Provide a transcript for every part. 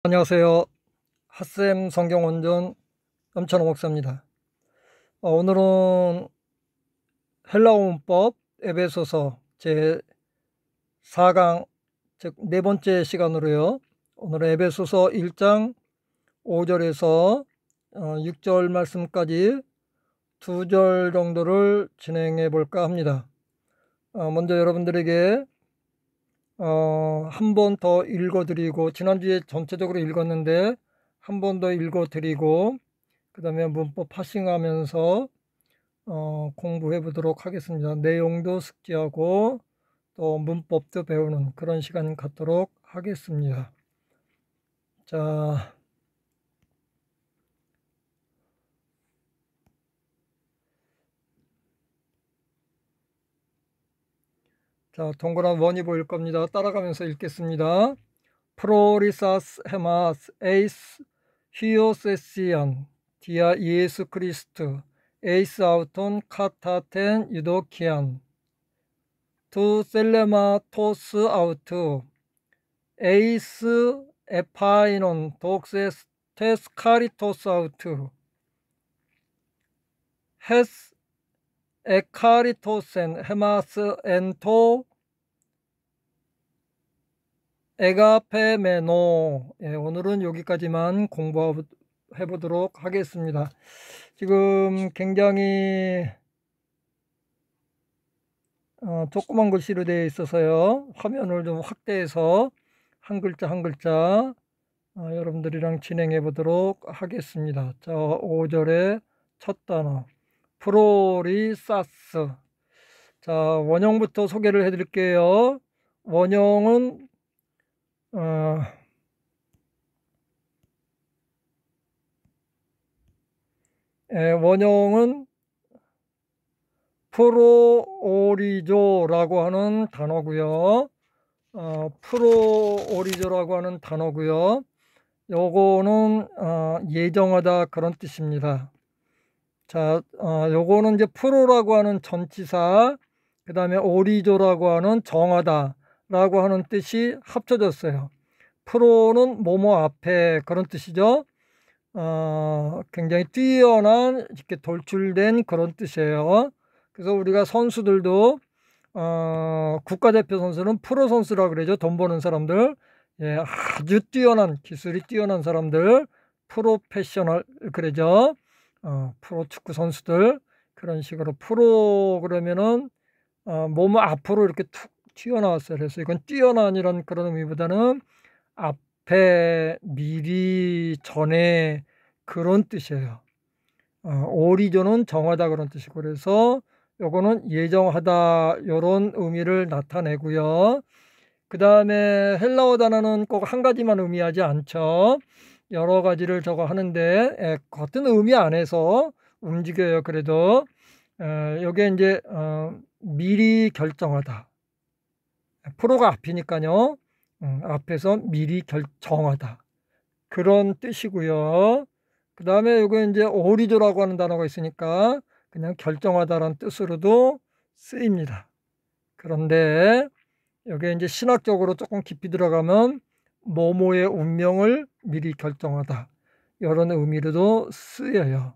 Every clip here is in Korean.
안녕하세요. 핫쌤 성경원전 엄찬호 목사입니다. 오늘은 헬라어 문법 에베소서 제 4강 즉 네 번째 시간으로요. 오늘은 에베소서 1장 5절에서 6절 말씀까지 2절 정도를 진행해 볼까 합니다. 먼저 여러분들에게 한 번 더 읽어드리고, 지난주에 전체적으로 읽었는데 한 번 더 읽어드리고 그 다음에 문법 파싱하면서 공부해 보도록 하겠습니다. 내용도 숙지하고 또 문법도 배우는 그런 시간 갖도록 하겠습니다. 자, 동그란 원이 보일 겁니다. 따라가면서 읽겠습니다. 프로리사스 헤마스 에이스 히오세시안 디아 예수 크리스트 에이스 아우톤 카타텐 유도키안 두 셀레마 토스 아우트 에이스 에파이논 독세스 테스카리토스 아우트 헤스 에카리토센 헤마스 엔토 에가페메노. 오늘은 여기까지만 공부해 보도록 하겠습니다. 지금 굉장히 조그만 글씨로 되어 있어서요. 화면을 좀 확대해서 한 글자 한 글자 여러분들이랑 진행해 보도록 하겠습니다. 자, 5절의 첫 단어 프로리사스. 자, 원형부터 소개를 해 드릴게요. 원형은 원형은 프로오리조라고 하는 단어고요. 프로오리조라고 하는 단어고요. 요거는 예정하다 그런 뜻입니다. 자, 요거는 이제 프로라고 하는 전치사, 그 다음에 오리조라고 하는 정하다 라고 하는 뜻이 합쳐졌어요. 프로는 뭐뭐 앞에 그런 뜻이죠. 굉장히 뛰어난, 이렇게 돌출된 그런 뜻이에요. 그래서 우리가 선수들도 국가대표 선수는 프로 선수라고 그러죠. 돈 버는 사람들, 아주 뛰어난, 기술이 뛰어난 사람들 프로페셔널 그러죠. 프로 축구 선수들, 그런 식으로 프로 그러면은 몸 앞으로 이렇게 툭 튀어나왔어요. 그래서 이건 뛰어난이라는 그런 의미보다는 앞에, 미리, 전에 그런 뜻이에요. 오리조는 정하다 그런 뜻이고, 그래서 요거는 예정하다 요런 의미를 나타내고요. 그 다음에 헬라어 단어는 꼭 한 가지만 의미하지 않죠. 여러 가지를 저거 하는데 같은 의미 안에서 움직여요. 그래도 요게 이제 미리 결정하다. 프로가 앞이니까요. 앞에서 미리 결정하다 그런 뜻이고요. 그 다음에 요거 이제 오리조라고 하는 단어가 있으니까 그냥 결정하다라는 뜻으로도 쓰입니다. 그런데 여기 이제 신학적으로 조금 깊이 들어가면 뭐뭐의 운명을 미리 결정하다 이런 의미로도 쓰여요.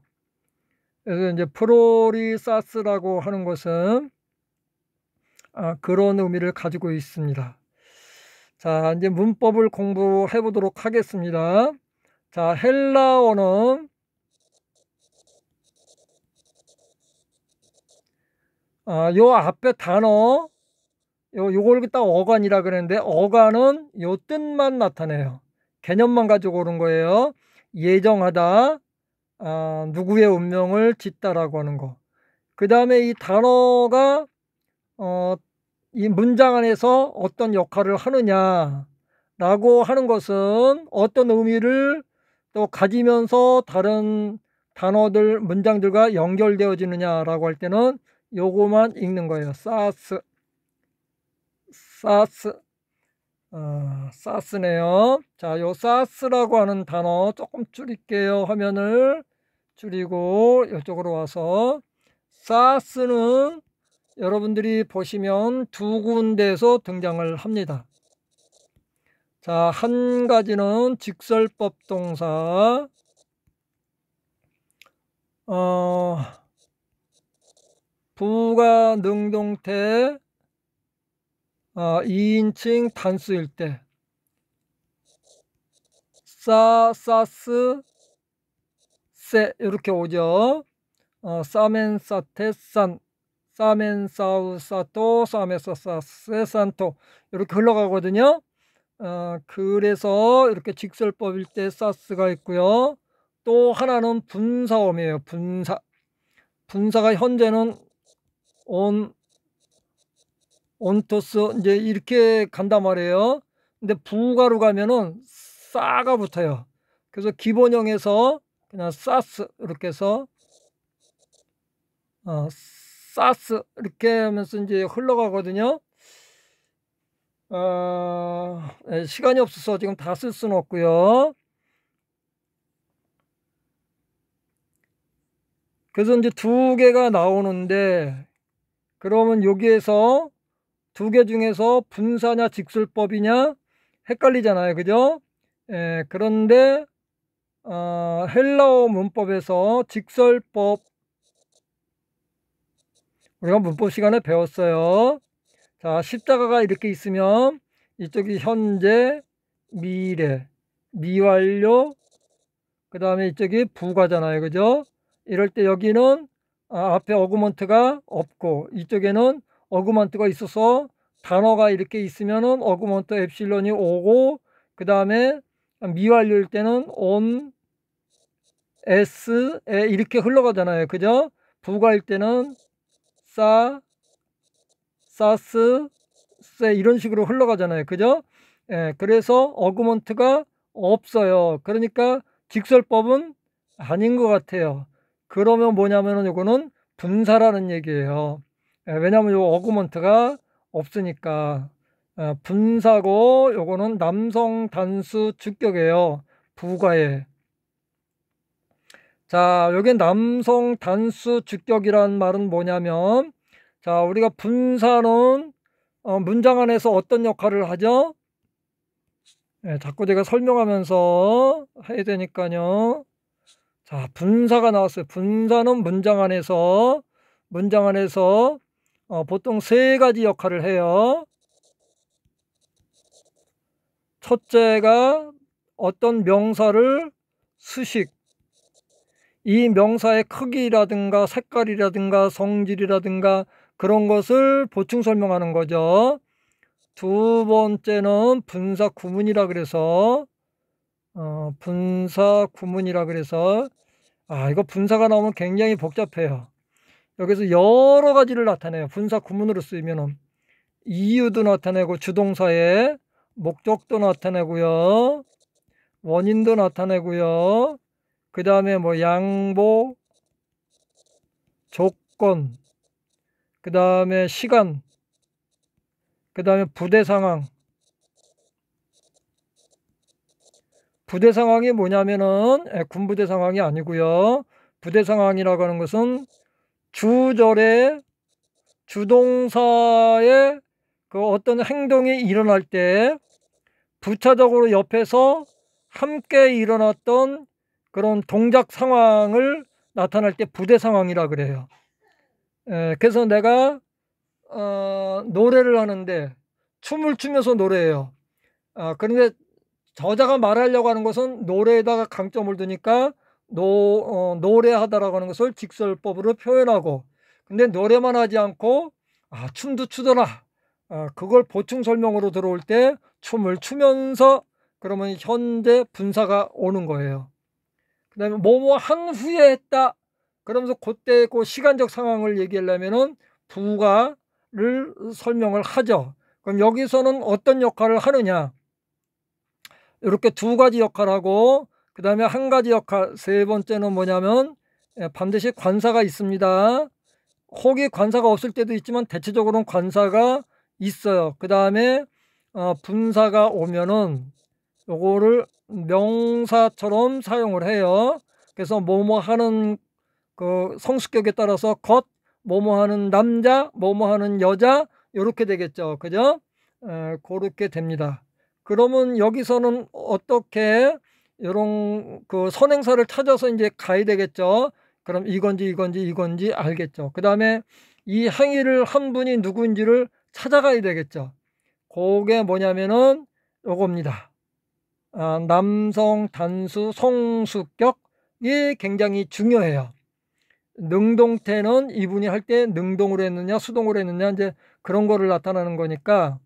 그래서 이제 프로리사스라고 하는 것은 그런 의미를 가지고 있습니다. 자, 이제 문법을 공부해 보도록 하겠습니다. 자, 헬라어는 요 앞에 단어 요걸 딱 어간이라 그러는데, 어간은 요 뜻만 나타내요. 개념만 가지고 오는 거예요. 예정하다, 누구의 운명을 짓다라고 하는 거. 그 다음에 이 단어가 이 문장 안에서 어떤 역할을 하느냐라고 하는 것은 어떤 의미를 또 가지면서 다른 단어들, 문장들과 연결되어지느냐라고 할 때는 요거만 읽는 거예요. 사스네요. 자, 요 사스라고 하는 단어 조금 줄일게요. 화면을 줄이고 이쪽으로 와서, 사스는 여러분들이 보시면 두 군데에서 등장을 합니다. 자, 한 가지는 직설법 동사. 부가 능동태 2인칭 단수일 때 사스 세 이렇게 오죠. 싸멘 싸테 산 싸멘 싸우 싸또 싸메서 싸세 산토 이렇게 흘러가거든요. 그래서 이렇게 직설법일 때 사스가 있고요. 또 하나는 분사어음이에요. 분사가 현재는 온토스 이제 이렇게 간단 말이에요. 근데 부가로 가면은 싸가 붙어요. 그래서 기본형에서 그냥 사스 이렇게 해서 사스 이렇게 하면서 이제 흘러가거든요. 시간이 없어서 지금 다 쓸 수는 없고요. 그래서 이제 두 개가 나오는데 그러면 여기에서 두 개 중에서 분사냐 직설법이냐 헷갈리잖아요. 그죠? 그런데 헬라어 문법에서 직설법 우리가 문법 시간에 배웠어요. 자, 십자가가 이렇게 있으면 이쪽이 현재, 미래, 미완료, 그 다음에 이쪽이 부가잖아요. 그죠? 이럴 때 여기는 앞에 어구먼트가 없고 이쪽에는 어구먼트가 있어서 단어가 이렇게 있으면은 어구먼트 엡실론이 오고 그 다음에 미완료일 때는 온, s에 이렇게 흘러가잖아요. 그죠? 부가일 때는 사스, 세 이런 식으로 흘러가잖아요. 그죠? 그래서 어구먼트가 없어요. 그러니까 직설법은 아닌 것 같아요. 그러면 뭐냐면은 요거는 분사라는 얘기예요. 왜냐하면 요 어구먼트가 없으니까. 분사고 요거는 남성 단수 주격이에요. 부가에. 자, 여기 남성 단수 주격이란 말은 뭐냐면 자, 우리가 분사는 문장 안에서 어떤 역할을 하죠? 자꾸 제가 설명하면서 해야 되니까요. 자, 분사가 나왔어요. 분사는 문장 안에서 보통 세 가지 역할을 해요. 첫째가 어떤 명사를 수식, 이 명사의 크기라든가 색깔이라든가 성질이라든가 그런 것을 보충 설명하는 거죠. 두 번째는 분사 구문이라 그래서 이거 분사가 나오면 굉장히 복잡해요. 여기서 여러 가지를 나타내요. 분사 구문으로 쓰이면은 이유도 나타내고 주동사에 목적도 나타내고요. 원인도 나타내고요. 그 다음에 뭐 양보, 조건, 그 다음에 시간, 그 다음에 부대 상황. 부대 상황이 뭐냐면은 군부대 상황이 아니고요. 부대 상황이라고 하는 것은 주절에 주동사의 그 어떤 행동이 일어날 때 부차적으로 옆에서 함께 일어났던 그런 동작 상황을 나타날 때 부대 상황이라 그래요. 그래서 내가 노래를 하는데 춤을 추면서 노래해요. 그런데 저자가 말하려고 하는 것은 노래에다가 강점을 두니까 노래하다라고 하는 것을 직설법으로 표현하고 근데 노래만 하지 않고 춤도 추더라. 그걸 보충 설명으로 들어올 때 춤을 추면서 그러면 현재 분사가 오는 거예요. 그 다음에 뭐뭐 한 후에 했다. 그러면서 그때 그 시간적 상황을 얘기하려면은 부가를 설명을 하죠. 그럼 여기서는 어떤 역할을 하느냐. 이렇게 두 가지 역할하고 그 다음에 한 가지 역할 세 번째는 뭐냐면 반드시 관사가 있습니다. 혹이 관사가 없을 때도 있지만 대체적으로는 관사가 있어요. 그 다음에 분사가 오면은 요거를 명사처럼 사용을 해요. 그래서 뭐뭐 하는 그 성수격에 따라서 것, 뭐뭐 하는 남자, 뭐뭐 하는 여자 이렇게 되겠죠. 그죠? 그렇게 됩니다. 그러면 여기서는 어떻게 이런 그 선행사를 찾아서 이제 가야 되겠죠. 그럼 이건지 알겠죠. 그 다음에 이 행위를 한 분이 누구인지를 찾아가야 되겠죠. 그게 뭐냐면은 요겁니다. 남성 단수 성수격이 굉장히 중요해요. 능동태는 이분이 할 때 능동으로 했느냐 수동으로 했느냐 이제 그런 거를 나타나는 거니까,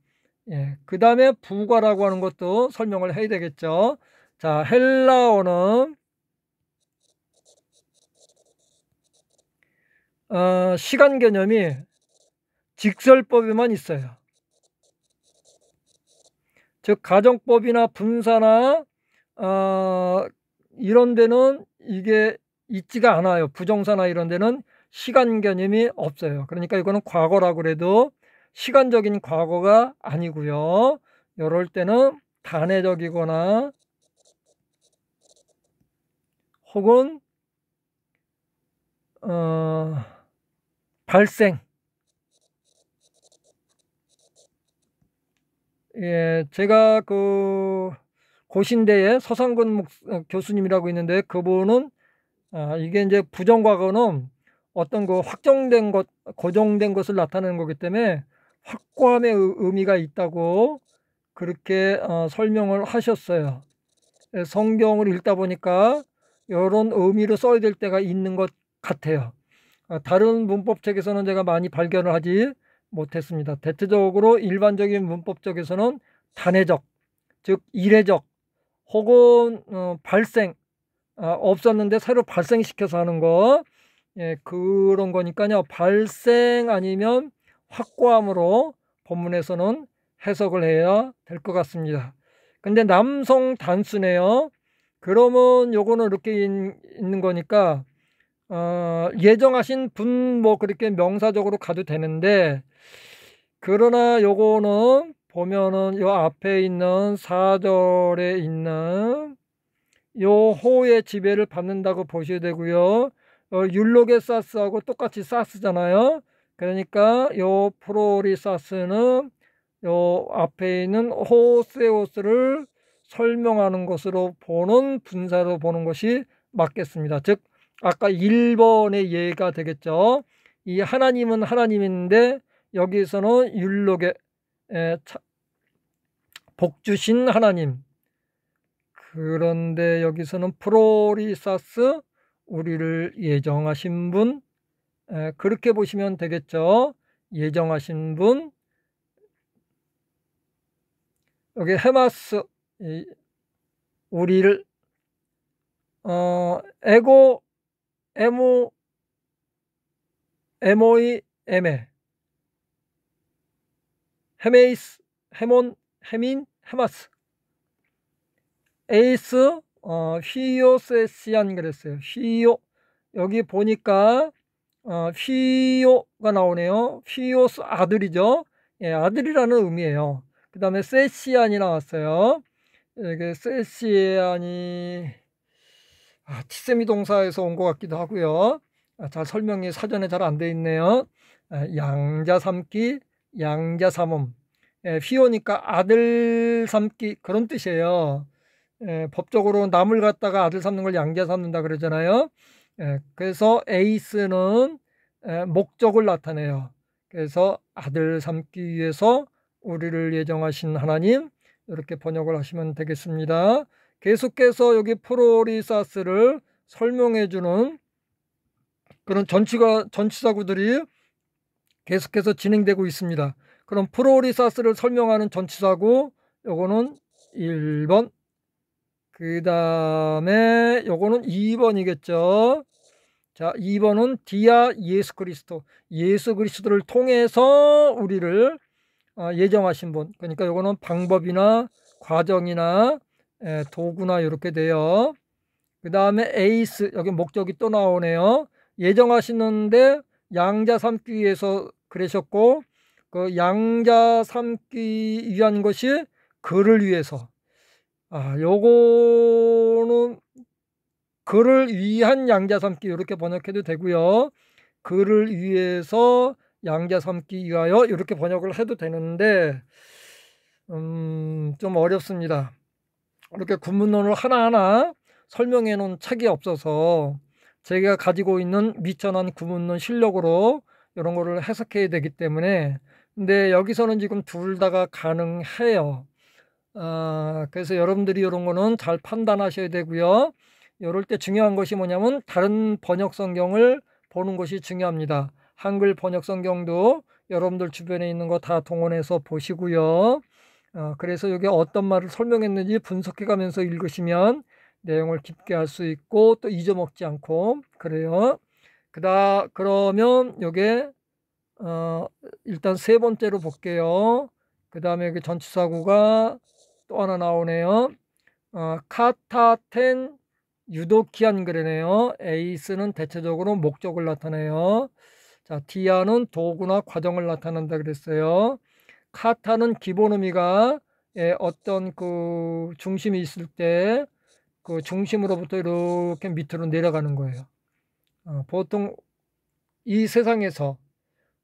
예. 그 다음에 부과라고 하는 것도 설명을 해야 되겠죠. 자, 헬라어는 시간 개념이 직설법에만 있어요. 즉 가정법이나 분사나 이런 데는 이게 있지가 않아요. 부정사나 이런 데는 시간 개념이 없어요. 그러니까 이거는 과거라고 그래도 시간적인 과거가 아니고요. 이럴 때는 단회적이거나 혹은 발생. 예, 제가 그 고신대에 서상근 교수님이라고 있는데 그분은 이게 이제 부정과거는 어떤 그 확정된 것, 고정된 것을 나타내는 거기 때문에 확고함의 의미가 있다고 그렇게 설명을 하셨어요. 성경을 읽다 보니까 이런 의미로 써야 될 때가 있는 것 같아요. 다른 문법책에서는 제가 많이 발견을 하지 못했습니다. 대체적으로 일반적인 문법적에서는 단회적, 즉 이례적 혹은 발생, 없었는데 새로 발생시켜서 하는 거, 예, 그런 거니까요. 발생 아니면 확고함으로 본문에서는 해석을 해야 될 것 같습니다. 근데 남성 단수네요. 그러면 요거는 이렇게 있는 거니까 예정하신 분 뭐 그렇게 명사적으로 가도 되는데, 그러나 요거는 보면은 요 앞에 있는 4절에 있는 요 호의 지배를 받는다고 보셔야 되고요. 율로게사스하고 똑같이 사스잖아요. 그러니까 요 프로리사스는 요 앞에 있는 호세오스를 설명하는 것으로 보는 분사로 보는 것이 맞겠습니다. 즉 아까 1번의 예가 되겠죠. 이 하나님은 하나님인데 여기서는 율로게, 복주신 하나님. 그런데 여기서는 프로리사스, 우리를 예정하신 분, 그렇게 보시면 되겠죠. 예정하신 분. 여기 헤마스, 우리를 에고, 에모, 에모이, 에메, 헤메이스, 헤몬, 헤민, 헤마스, 에이스, 휘오세시안 그랬어요. 휘오. 여기 보니까 휘오가 나오네요. 휘오스 아들이죠. 예, 아들이라는 의미예요. 그 다음에 세시안이 나왔어요. 이게 세시안이 티세미 동사에서 온 것 같기도 하고요. 잘 설명이 사전에 잘 안 돼 있네요. 양자 삼기, 양자 삼음. 휘오니까 아들 삼기 그런 뜻이에요. 법적으로 남을 갖다가 아들 삼는 걸 양자 삼는다 그러잖아요. 그래서 에이스는 목적을 나타내요. 그래서 아들 삼기 위해서 우리를 예정하신 하나님, 이렇게 번역을 하시면 되겠습니다. 계속해서 여기 프로리사스를 설명해 주는 그런 전치사구들이 계속해서 진행되고 있습니다. 그럼 프로리사스를 설명하는 전치사구, 요거는 1번, 그 다음에 요거는 2번이겠죠. 자, 2번은 디아 예수 그리스도, 예수 그리스도를 통해서 우리를 예정하신 분. 그러니까 요거는 방법이나 과정이나 도구나 이렇게 돼요. 그 다음에 에이스, 여기 목적이 또 나오네요. 예정하시는데 양자 삼기 위해서 그러셨고, 그 양자 삼기 위한 것이 그를 위해서. 요거는 그를 위한 양자 삼기 이렇게 번역해도 되고요. 그를 위해서 양자 삼기 위하여 이렇게 번역을 해도 되는데, 좀 어렵습니다. 이렇게 구문론을 하나하나 설명해 놓은 책이 없어서 제가 가지고 있는 미천한 구문론 실력으로 이런 거를 해석해야 되기 때문에, 근데 여기서는 지금 둘 다가 가능해요. 그래서 여러분들이 이런 거는 잘 판단하셔야 되고요. 이럴 때 중요한 것이 뭐냐면 다른 번역 성경을 보는 것이 중요합니다. 한글 번역 성경도 여러분들 주변에 있는 거 다 동원해서 보시고요. 그래서 여기 어떤 말을 설명했는지 분석해 가면서 읽으시면 내용을 깊게 알 수 있고 또 잊어먹지 않고 그래요. 그러면 요게 일단 세 번째로 볼게요. 그 다음에 여기 전치사구가 또 하나 나오네요. 카타텐 유도키안 그러네요. 에이스는 대체적으로 목적을 나타내요. 자, 디아는 도구나 과정을 나타낸다 그랬어요. 카타는 기본 의미가 어떤 그 중심이 있을 때 그 중심으로부터 이렇게 밑으로 내려가는 거예요. 보통 이 세상에서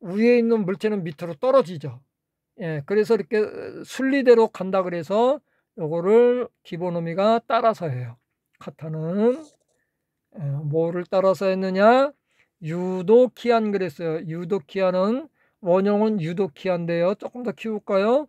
위에 있는 물체는 밑으로 떨어지죠. 예, 그래서 이렇게 순리대로 간다 그래서 요거를 기본 의미가 따라서 해요. 카타는 뭐를 따라서 했느냐? 유도키안 그랬어요. 유도키안은 원형은 유도키안인데요. 조금 더 키울까요?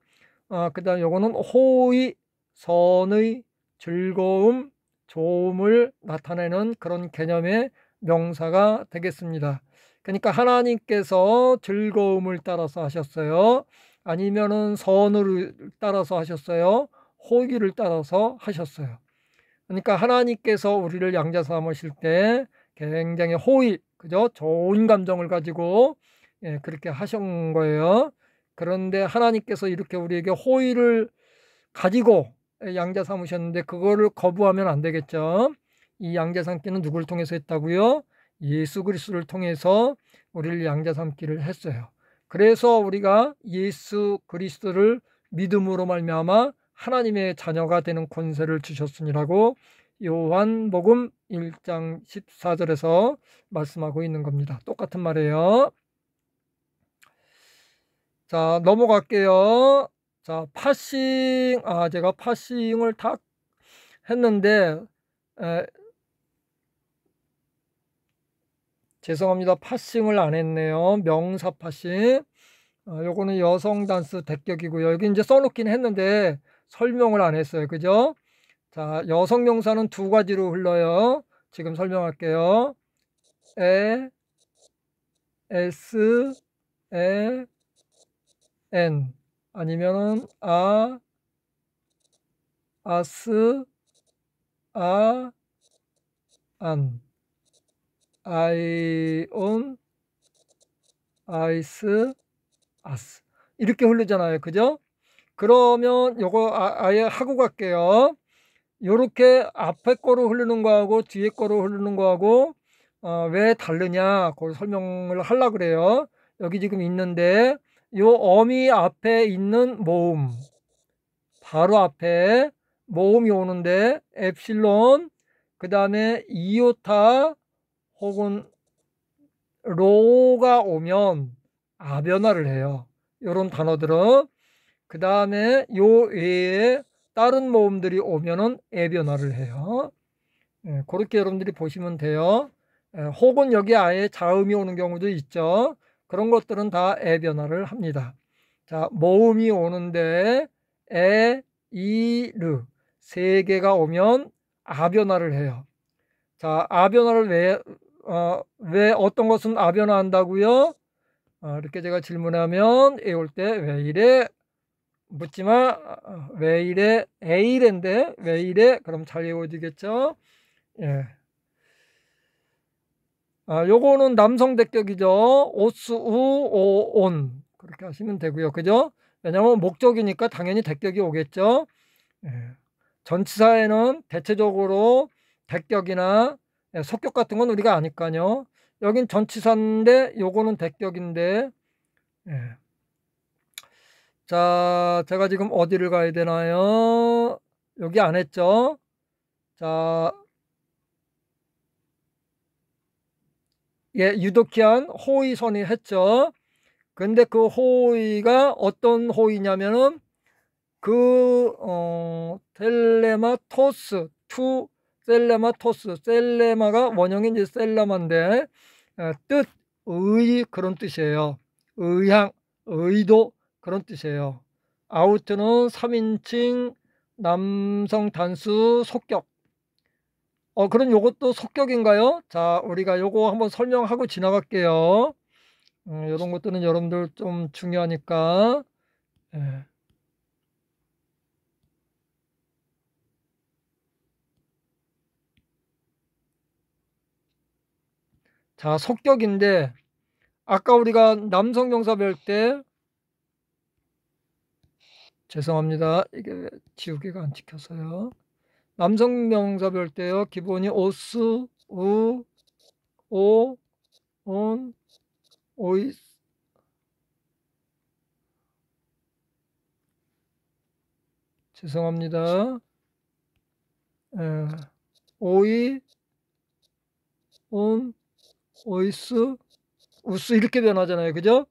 그 다음 요거는 호의, 선의, 즐거움, 좋음을 나타내는 그런 개념의 명사가 되겠습니다. 그러니까 하나님께서 즐거움을 따라서 하셨어요. 아니면은 선을 따라서 하셨어요. 호의를 따라서 하셨어요. 그러니까 하나님께서 우리를 양자 삼으실 때 굉장히 호의, 그죠? 좋은 감정을 가지고 그렇게 하신 거예요. 그런데 하나님께서 이렇게 우리에게 호의를 가지고 양자 삼으셨는데 그거를 거부하면 안 되겠죠. 이 양자 삼기는 누구를 통해서 했다고요? 예수 그리스도를 통해서 우리를 양자 삼기를 했어요. 그래서 우리가 예수 그리스도를 믿음으로 말미암아 하나님의 자녀가 되는 권세를 주셨으니라고 요한복음 1장 14절에서 말씀하고 있는 겁니다. 똑같은 말이에요. 자, 넘어갈게요. 자, 파싱. 제가 파싱을 다 했는데, 죄송합니다. 파싱을 안 했네요. 명사 파싱. 요거는 여성 단수 대격이고요. 여기 이제 써놓긴 했는데, 설명을 안 했어요. 그죠? 자, 여성 명사는 두 가지로 흘러요. 지금 설명할게요. S, N. 아니면은, 아스, 안. 아이온, 아이스, 아스. 이렇게 흐르잖아요. 그죠? 그러면 요거 아예 하고 갈게요. 요렇게 앞에 거로 흐르는 거하고 뒤에 거로 흐르는 거하고 왜 다르냐 그걸 설명을 하려고 그래요. 여기 지금 있는데 요 어미 앞에 있는 모음 바로 앞에 모음이 오는데 엡실론 그 다음에 이오타 혹은 로가 오면 아변화를 해요. 요런 단어들은 그 다음에 요 외에 다른 모음들이 오면은 애변화를 해요. 그렇게 여러분들이 보시면 돼요. 혹은 여기 아예 자음이 오는 경우도 있죠. 그런 것들은 다 애변화를 합니다. 자, 모음이 오는데 에, 이, 르 세 개가 오면 아변화를 해요. 자, 아변화를 왜 어떤 것은 아변화 한다고요? 이렇게 제가 질문하면 애올 때 왜 이래? 묻지마. 왜 이래? 에이래인데 왜 이래? 그럼 잘 외워지겠죠? 예. 요거는 남성 대격이죠. 오스, 우, 오, 온. 그렇게 하시면 되고요. 그죠? 왜냐하면 목적이니까 당연히 대격이 오겠죠. 예. 전치사에는 대체적으로 대격이나 속격 같은 건 우리가 아니까요. 여긴 전치사인데 요거는 대격인데 예. 자, 제가 지금 어디를 가야 되나요? 여기 안 했죠? 자, 유도키한 호의선이 했죠. 근데 그 호의가 어떤 호의냐면은 텔레마토스, 투 셀레마토스, 셀레마가 원형이 이제 셀레마인데 뜻, 의 그런 뜻이에요. 의향, 의도 그런 뜻이에요. 아우트는 3인칭 남성 단수 속격. 그럼 요것도 속격인가요? 자, 우리가 요거 한번 설명하고 지나갈게요. 이런 것들은 여러분들 좀 중요하니까. 예. 자, 속격인데 아까 우리가 남성 명사 배울 때 죄송합니다. 이게 왜 지우개가 안 찍혔어요. 남성 명사 배울 때요. 기본이 오스, 우, 오, 온, 오이. 죄송합니다. 예. 오이, 온, 오이스, 우스 이렇게 변하잖아요. 그죠?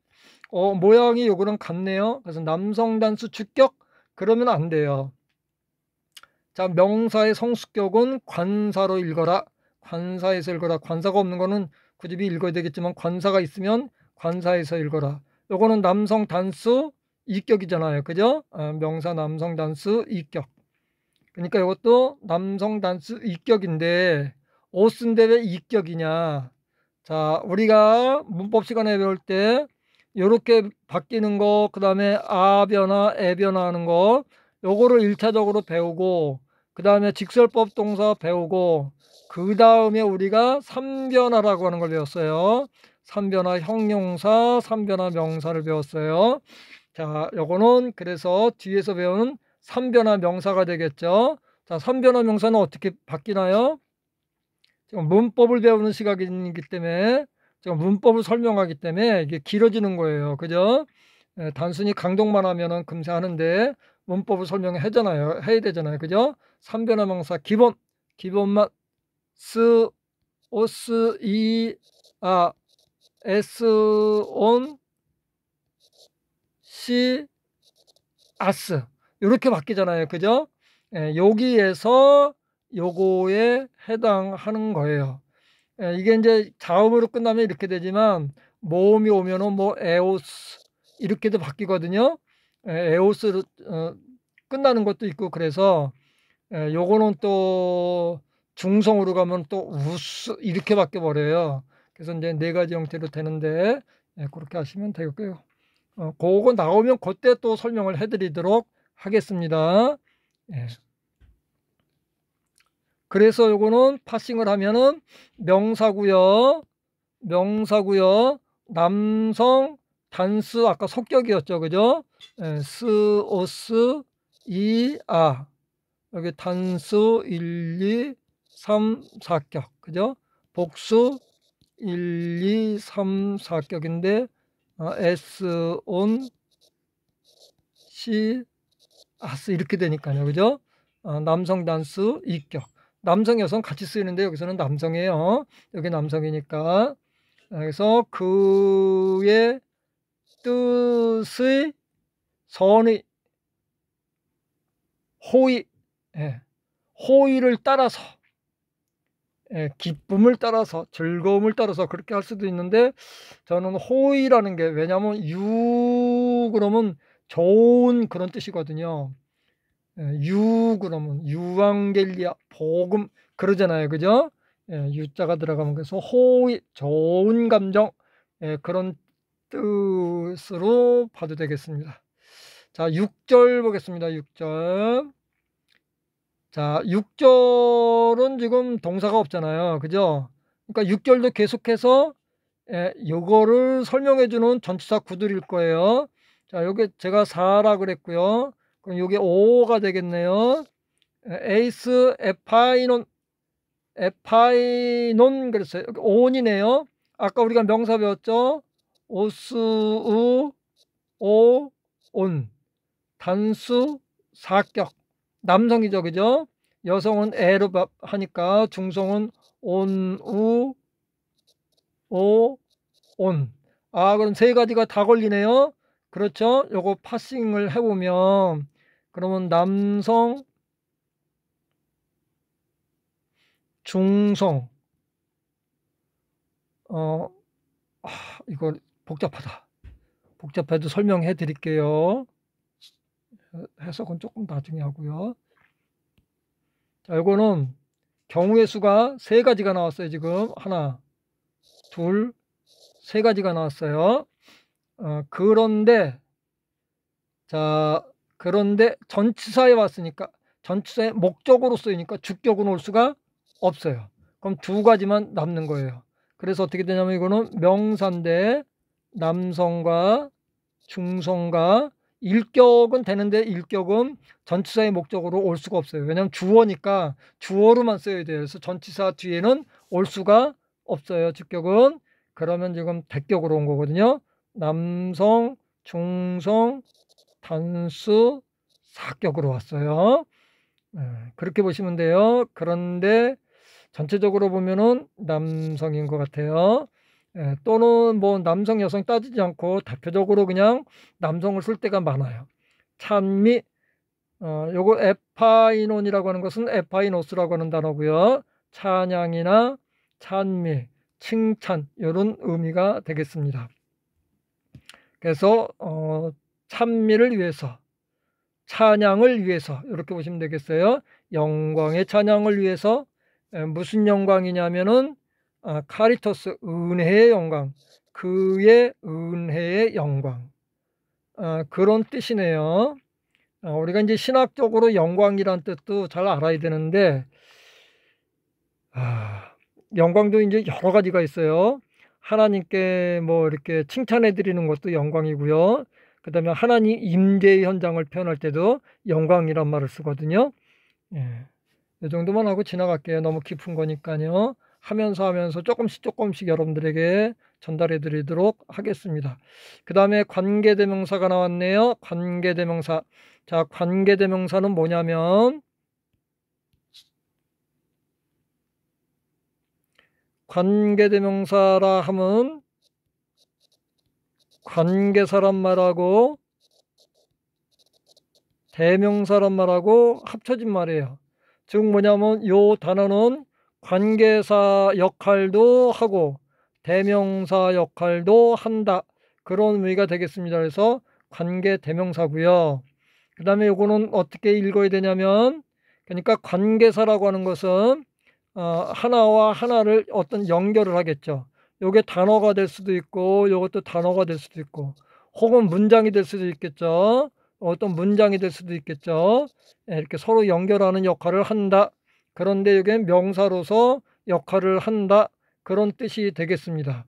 모양이 요거랑 같네요. 그래서 남성 단수 주격 그러면 안 돼요. 자, 명사의 성수격은 관사로 읽어라. 관사에서 읽어라. 관사가 없는 거는 굳이 읽어야 되겠지만 관사가 있으면 관사에서 읽어라. 요거는 남성 단수 이격이잖아요. 그죠? 명사 남성 단수 이격. 그러니까 이것도 남성 단수 이격인데 오스인데 왜 이격이냐. 자, 우리가 문법 시간에 배울 때 이렇게 바뀌는 거, 그 다음에 아 변화, 에 변화하는 거 요거를 1차적으로 배우고 그 다음에 직설법 동사 배우고 그 다음에 우리가 3변화라고 하는 걸 배웠어요. 3변화 형용사, 3변화 명사를 배웠어요. 자, 요거는 그래서 뒤에서 배우는 3변화 명사가 되겠죠. 자, 3변화 명사는 어떻게 바뀌나요? 지금 문법을 배우는 시각이기 때문에 지금 문법을 설명하기 때문에 이게 길어지는 거예요. 그죠? 단순히 강독만 하면은 금세 하는데 문법을 설명해야 되잖아요. 그죠? 3변화 명사 기본만 스, 오스, 이, 아, 에스, 온, 시, 아스 이렇게 바뀌잖아요. 그죠? 여기에서 요거에 해당하는 거예요. 이게 이제 자음으로 끝나면 이렇게 되지만 모음이 오면은 뭐 에오스 이렇게도 바뀌거든요. 에오스로 끝나는 것도 있고 그래서 요거는 또 중성으로 가면 또 우스 이렇게 바뀌어 버려요. 그래서 이제 네 가지 형태로 되는데 그렇게 하시면 되고요. 그거 나오면 그때 또 설명을 해드리도록 하겠습니다. 예. 그래서 요거는 파싱을 하면은 명사고요. 남성 단수 아까 속격이었죠. 그죠? 스, 오스, 이, 아. 여기 단수 1, 2, 3, 4격. 그죠? 복수 1, 2, 3, 4격인데 S, 온, 시, 아스 이렇게 되니까요. 그죠? 남성 단수 2격. 남성, 여성 같이 쓰이는데 여기서는 남성이에요. 여기 남성이니까. 그래서 그의 뜻의 선의 호의, 호의를 따라서 기쁨을 따라서 즐거움을 따라서 그렇게 할 수도 있는데 저는 호의라는 게 왜냐하면 그러면 좋은 그런 뜻이거든요. 그러면 유앙겔리아 복음 그러잖아요. 그죠? 유자가 들어가면 그래서 호의 좋은 감정 그런 뜻으로 봐도 되겠습니다. 자, 6절 보겠습니다. 6절. 자, 6절은 지금 동사가 없잖아요. 그죠? 그러니까 6절도 계속해서 요거를 설명해 주는 전치사 구들일 거예요. 자, 요게 제가 4라 그랬고요. 그럼 요게 5가 되겠네요. 에이스 에파이논 그랬어요. 온이네요. 아까 우리가 명사 배웠죠? 오스우 오 온 단수 사격 남성이죠. 그죠? 여성은 에로 하니까 중성은 온우 오 온. 그럼 세 가지가 다 걸리네요. 그렇죠? 요거 파싱을 해보면 그러면 남성, 중성, 이거 복잡하다. 복잡해도 설명해 드릴게요. 해석은 조금 나중에 하고요. 자, 이거는 경우의 수가 세 가지가 나왔어요. 지금 하나, 둘, 세 가지가 나왔어요. 그런데 전치사에 왔으니까 전치사의 목적으로 쓰이니까 주격은 올 수가 없어요. 그럼 두 가지만 남는 거예요. 그래서 어떻게 되냐면 이거는 명사인데 남성과 중성과 일격은 되는데 일격은 전치사의 목적으로 올 수가 없어요. 왜냐하면 주어니까 주어로만 써야 돼요. 그래서 전치사 뒤에는 올 수가 없어요. 주격은. 그러면 지금 대격으로 온 거거든요. 남성, 중성, 단수, 사격으로 왔어요. 그렇게 보시면 돼요. 그런데 전체적으로 보면은 남성인 것 같아요. 또는 뭐 남성, 여성 따지지 않고 대표적으로 그냥 남성을 쓸 때가 많아요. 찬미, 요거 에파이논이라고 하는 것은 에파이노스라고 하는 단어고요. 찬양이나 찬미, 칭찬 이런 의미가 되겠습니다. 그래서 찬미를 위해서, 찬양을 위해서 이렇게 보시면 되겠어요. 영광의 찬양을 위해서. 무슨 영광이냐면은 카리토스, 은혜의 영광, 그의 은혜의 영광, 그런 뜻이네요. 우리가 이제 신학적으로 영광이란 뜻도 잘 알아야 되는데, 영광도 이제 여러 가지가 있어요. 하나님께 뭐 이렇게 칭찬해 드리는 것도 영광이고요. 그 다음에 하나님 임재 현장을 표현할 때도 영광이란 말을 쓰거든요. 이 정도만 하고 지나갈게요. 너무 깊은 거니까요. 하면서 조금씩 여러분들에게 전달해 드리도록 하겠습니다. 그 다음에 관계대명사가 나왔네요. 관계대명사. 자, 관계대명사는 뭐냐면 관계대명사라 함은 관계사란 말하고 대명사란 말하고 합쳐진 말이에요. 즉 뭐냐면 요 단어는 관계사 역할도 하고 대명사 역할도 한다. 그런 의미가 되겠습니다. 그래서 관계대명사고요. 그 다음에 요거는 어떻게 읽어야 되냐면, 그러니까 관계사라고 하는 것은 하나와 하나를 어떤 연결을 하겠죠. 요게 단어가 될 수도 있고 요것도 단어가 될 수도 있고 혹은 문장이 될 수도 있겠죠. 어떤 문장이 될 수도 있겠죠. 이렇게 서로 연결하는 역할을 한다. 그런데 이게 명사로서 역할을 한다. 그런 뜻이 되겠습니다.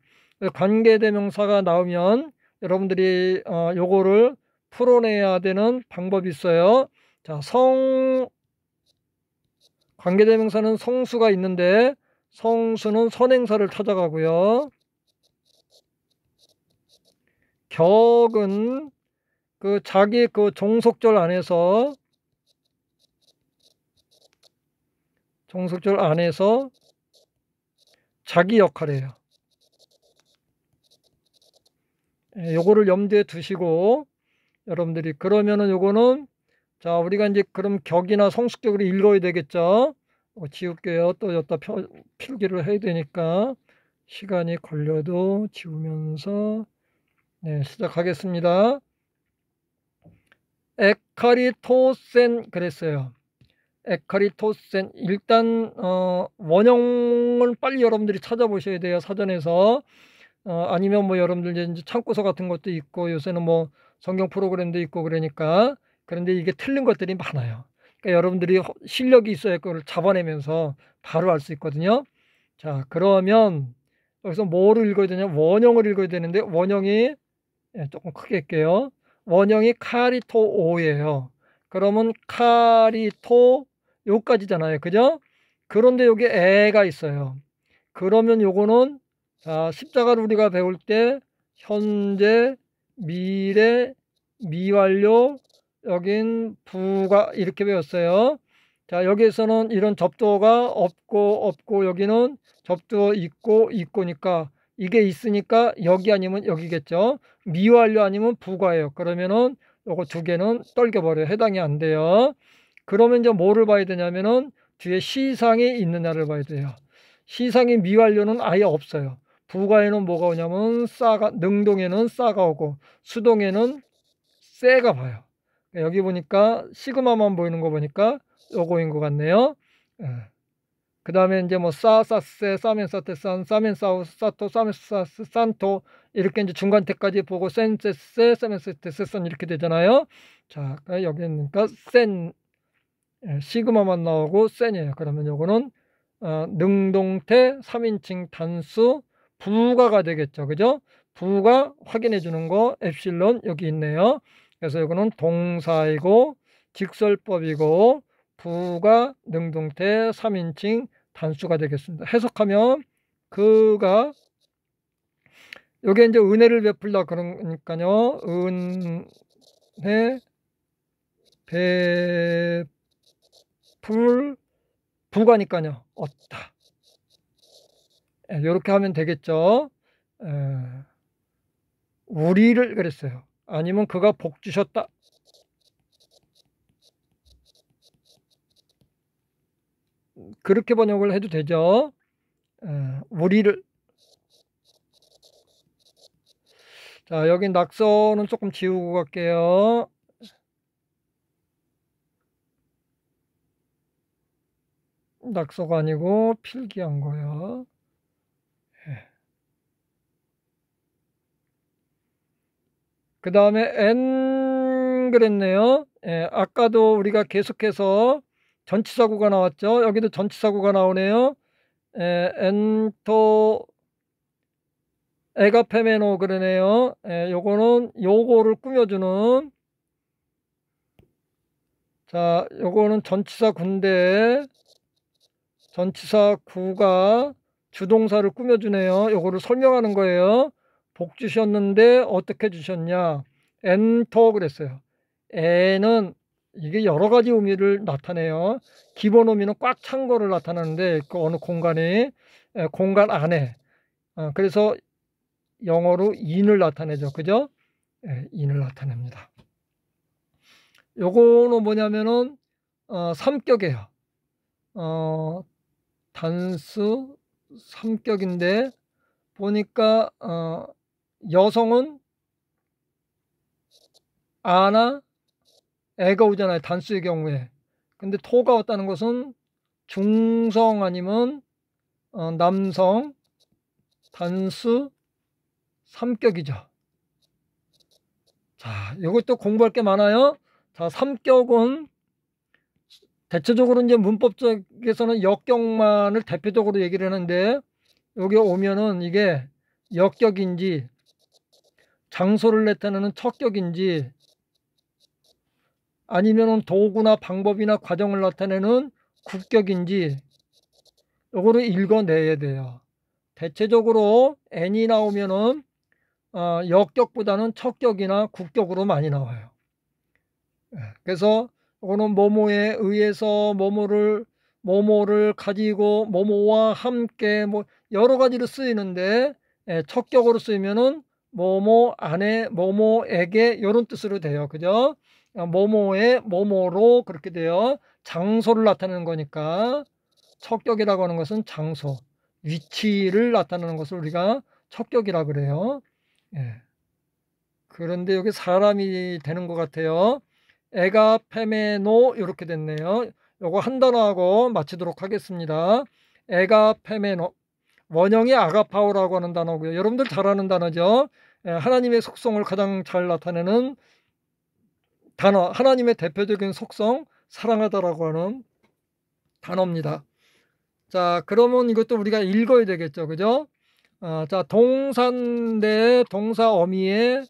관계대명사가 나오면 여러분들이 요거를 풀어내야 되는 방법이 있어요. 자, 관계대명사는 성수가 있는데 성수는 선행사를 찾아가고요. 격은 자기 종속절 안에서 자기 역할이에요. 요거를 염두에 두시고 여러분들이 그러면은 요거는 자, 우리가 이제 그럼 격이나 성숙격으로 읽어야 되겠죠. 지울게요. 또 여기다 필기를 해야 되니까 시간이 걸려도 지우면서 시작하겠습니다. 에카리토센 그랬어요. 에카리토센. 일단 원형을 빨리 여러분들이 찾아보셔야 돼요. 사전에서. 아니면 뭐 여러분들 이제 참고서 같은 것도 있고 요새는 뭐 성경 프로그램도 있고 그러니까. 그런데 이게 틀린 것들이 많아요. 그러니까 여러분들이 실력이 있어야 그걸 잡아내면서 바로 알 수 있거든요. 자, 그러면 여기서 뭐를 읽어야 되냐? 원형을 읽어야 되는데 원형이 조금 크게 할게요. 원형이 카리토오예요. 그러면 카리토 요까지잖아요. 그죠? 그런데 여기 에가 있어요. 그러면 요거는 자, 십자가를 우리가 배울 때 현재, 미래, 미완료, 여긴 부가 이렇게 배웠어요. 자, 여기에서는 이런 접두어가 없고 여기는 접두어 있고니까 이게 있으니까 여기 아니면 여기겠죠. 미완료 아니면 부가예요. 그러면은 요거 두 개는 떨겨버려요. 해당이 안 돼요. 그러면 이제 뭐를 봐야 되냐면은 뒤에 시상이 있느냐를 봐야 돼요. 시상이 미완료는 아예 없어요. 부가에는 뭐가 오냐면 싸가, 능동에는 싸가 오고 수동에는 세가 봐요. 여기 보니까 시그마만 보이는 거 보니까 요거인 것 같네요. 그 다음에 이제 뭐 싸세 싸면 싸테 싼 싸면 싸우 싸토 싸면 싸스 산토 이렇게 이제 중간태까지 보고 센세세 싸면 세테 세선 이렇게 되잖아요. 자, 여기니까 센 시그마만 나오고 센이에요. 그러면 요거는 능동태 3인칭 단수 부가가 되겠죠. 그죠? 부가 확인해 주는 거 엡실론 여기 있네요. 그래서 이거는 동사이고 직설법이고 부가 능동태 3인칭 단수가 되겠습니다. 해석하면 그가 요게 이제 은혜를 베풀다 그러니까요. 은혜 베풀 부가니까요. 얻다. 이렇게 하면 되겠죠. 우리를 그랬어요. 아니면 그가 복 주셨다. 그렇게 번역을 해도 되죠. 우리를. 자, 여기 낙서는 조금 지우고 갈게요. 낙서가 아니고 필기한 거요. 그 다음에 N 그랬네요. 아까도 우리가 계속해서 전치사구가 나왔죠. 여기도 전치사구가 나오네요. 엔토 에가페메노 그러네요. 요거는 요거를 꾸며주는, 자, 요거는 전치사구인데 전치사구가 주동사를 꾸며주네요. 요거를 설명하는 거예요. 복 주셨는데 어떻게 주셨냐. 엔터 그랬어요. 에는 이게 여러 가지 의미를 나타내요. 기본 의미는 꽉 찬 거를 나타내는데 그 어느 공간이 공간 안에, 그래서 영어로 in을 나타내죠. 그죠? in을 나타냅니다. 요거는 뭐냐면은 삼격이에요. 단수 삼격인데 보니까 여성은 아나 애가 오잖아요. 단수의 경우에. 근데 토가 왔다는 것은 중성 아니면 남성 단수 삼격이죠. 자, 이것도 공부할 게 많아요. 자, 삼격은 대체적으로 이제 문법적에서는 역격만을 대표적으로 얘기를 하는데 여기 오면은 이게 역격인지 장소를 나타내는 척격인지 아니면은 도구나 방법이나 과정을 나타내는 국격인지 요거를 읽어내야 돼요. 대체적으로 n이 나오면은 역격보다는 척격이나 국격으로 많이 나와요. 그래서 이거는 뭐뭐에 의해서 뭐뭐를 가지고 뭐뭐와 함께 뭐 여러 가지로 쓰이는데 척격으로 쓰이면은 뭐뭐 안에 뭐뭐에게 이런 뜻으로 돼요. 그죠? 뭐뭐에 뭐뭐로 그렇게 돼요. 장소를 나타내는 거니까 척격이라고 하는 것은 장소, 위치를 나타내는 것을 우리가 척격이라 그래요. 그런데 여기 사람이 되는 것 같아요. 에가 페메노 이렇게 됐네요. 요거 한 단어하고 마치도록 하겠습니다. 에가 페메노, 원형이 아가파오라고 하는 단어고요. 여러분들 잘 아는 단어죠. 하나님의 속성을 가장 잘 나타내는 단어, 하나님의 대표적인 속성 사랑하다라고 하는 단어입니다. 자, 그러면 이것도 우리가 읽어야 되겠죠. 그죠? 자, 동사인데 동사 어미에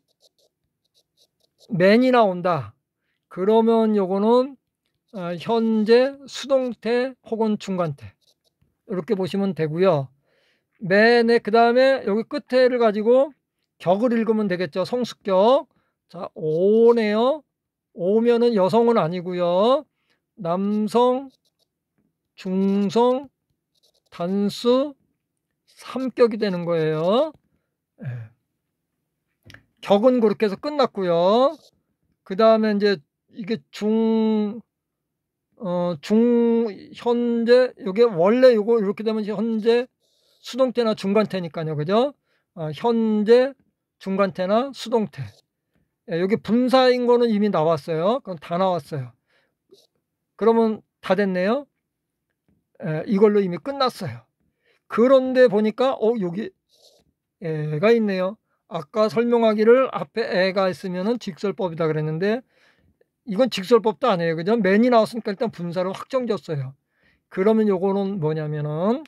맨이 나온다. 그러면 요거는 현재 수동태 혹은 중간태 이렇게 보시면 되고요. 맨에 그 다음에 여기 끝에를 가지고 격을 읽으면 되겠죠. 성수격. 자, 오네요. 오면은 여성은 아니고요. 남성, 중성, 단수, 삼격이 되는 거예요. 격은 그렇게 해서 끝났고요. 그 다음에 이제 이게 현재, 요게 원래 요거 이렇게 되면 현재 수동태나 중간태니까요. 그죠? 현재, 중간태나 수동태. 예, 여기 분사인 거는 이미 나왔어요. 그럼 다 나왔어요. 그러면 다 됐네요. 예, 이걸로 이미 끝났어요. 그런데 보니까 여기 애가 있네요. 아까 설명하기를 앞에 애가 있으면은 직설법이다 그랬는데 이건 직설법도 아니에요. 그죠? 맨이 나왔으니까 일단 분사를 확정졌어요. 그러면 요거는 뭐냐면은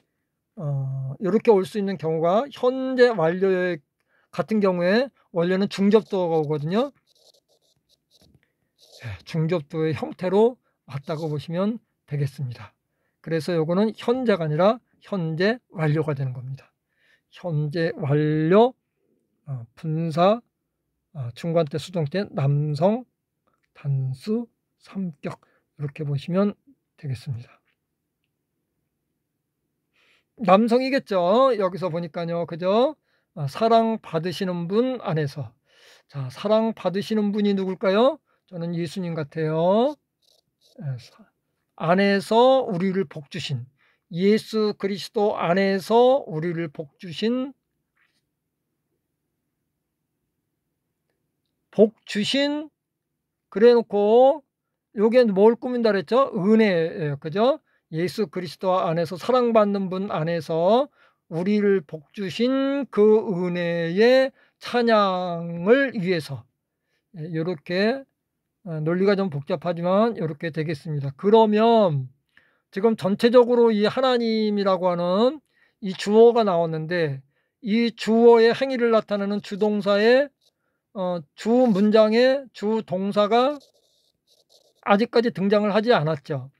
이렇게 올 수 있는 경우가 현재 완료 같은 경우에 원래는 중접두어가 오거든요. 중접두어의 형태로 왔다고 보시면 되겠습니다. 그래서 요거는 현재가 아니라 현재 완료가 되는 겁니다. 현재 완료, 분사, 중간태, 수동태, 남성, 단수, 삼격 이렇게 보시면 되겠습니다. 남성이겠죠. 여기서 보니까요. 그죠? 사랑 받으시는 분 안에서. 자, 사랑 받으시는 분이 누굴까요? 저는 예수님 같아요. 안에서 우리를 복 주신, 예수 그리스도 안에서 우리를 복 주신, 그래 놓고 요게 뭘 꾸민다 그랬죠? 은혜예요. 그죠? 예수 그리스도 안에서 사랑받는 분 안에서 우리를 복 주신 그 은혜의 찬양을 위해서, 이렇게 논리가 좀 복잡하지만 이렇게 되겠습니다. 그러면 지금 전체적으로 이 하나님이라고 하는 이 주어가 나왔는데 이 주어의 행위를 나타내는 주동사의 주 문장의 주 동사가 아직까지 등장을 하지 않았죠.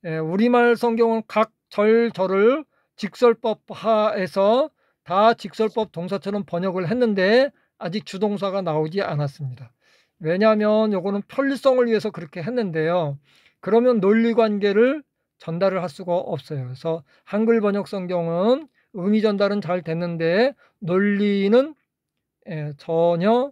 우리말 성경은 각 절을 직설법 하에서 다 직설법 동사처럼 번역을 했는데 아직 주동사가 나오지 않았습니다. 왜냐하면 요거는 편리성을 위해서 그렇게 했는데요. 그러면 논리관계를 전달을 할 수가 없어요. 그래서 한글 번역 성경은 의미 전달은 잘 됐는데 논리는 전혀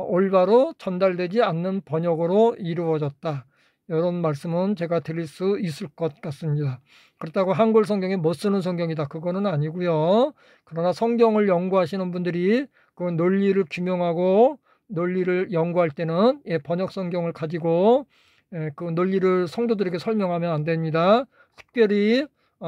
올바로 전달되지 않는 번역으로 이루어졌다. 이런 말씀은 제가 드릴 수 있을 것 같습니다. 그렇다고 한글 성경에 못 쓰는 성경이다. 그거는 아니고요. 그러나 성경을 연구하시는 분들이 그 논리를 규명하고 논리를 연구할 때는 번역 성경을 가지고 그 논리를 성도들에게 설명하면 안 됩니다. 특별히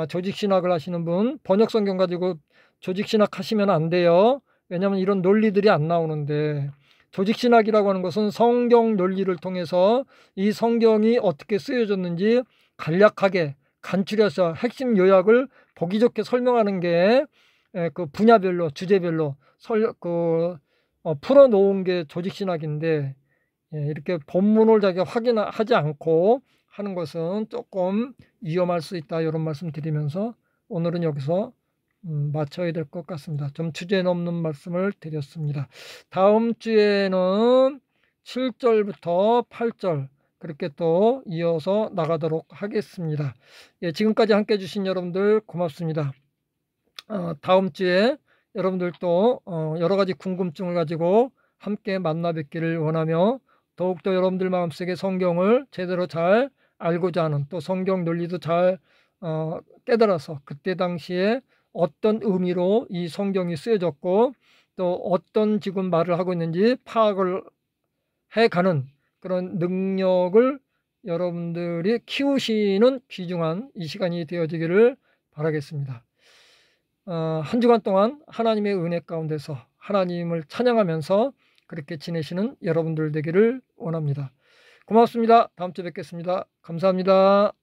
조직신학을 하시는 분 번역 성경 가지고 조직신학 하시면 안 돼요. 왜냐하면 이런 논리들이 안 나오는데 조직신학이라고 하는 것은 성경 논리를 통해서 이 성경이 어떻게 쓰여졌는지 간략하게 간추려서 핵심 요약을 보기 좋게 설명하는 게 그 분야별로 주제별로 풀어놓은 게 조직신학인데 이렇게 본문을 자기가 확인하지 않고 하는 것은 조금 위험할 수 있다 이런 말씀 드리면서 오늘은 여기서 마쳐야 될 것 같습니다. 좀 주제 넘는 말씀을 드렸습니다. 다음 주에는 7절부터 8절 그렇게 또 이어서 나가도록 하겠습니다. 지금까지 함께 해주신 여러분들 고맙습니다. 다음 주에 여러분들도 여러 가지 궁금증을 가지고 함께 만나 뵙기를 원하며 더욱더 여러분들 마음속에 성경을 제대로 잘 알고자 하는 또 성경 논리도 잘 깨달아서 그때 당시에 어떤 의미로 이 성경이 쓰여졌고 또 어떤 지금 말을 하고 있는지 파악을 해가는 그런 능력을 여러분들이 키우시는 귀중한 이 시간이 되어지기를 바라겠습니다. 한 주간 동안 하나님의 은혜 가운데서 하나님을 찬양하면서 그렇게 지내시는 여러분들 되기를 원합니다. 고맙습니다. 다음 주에 뵙겠습니다. 감사합니다.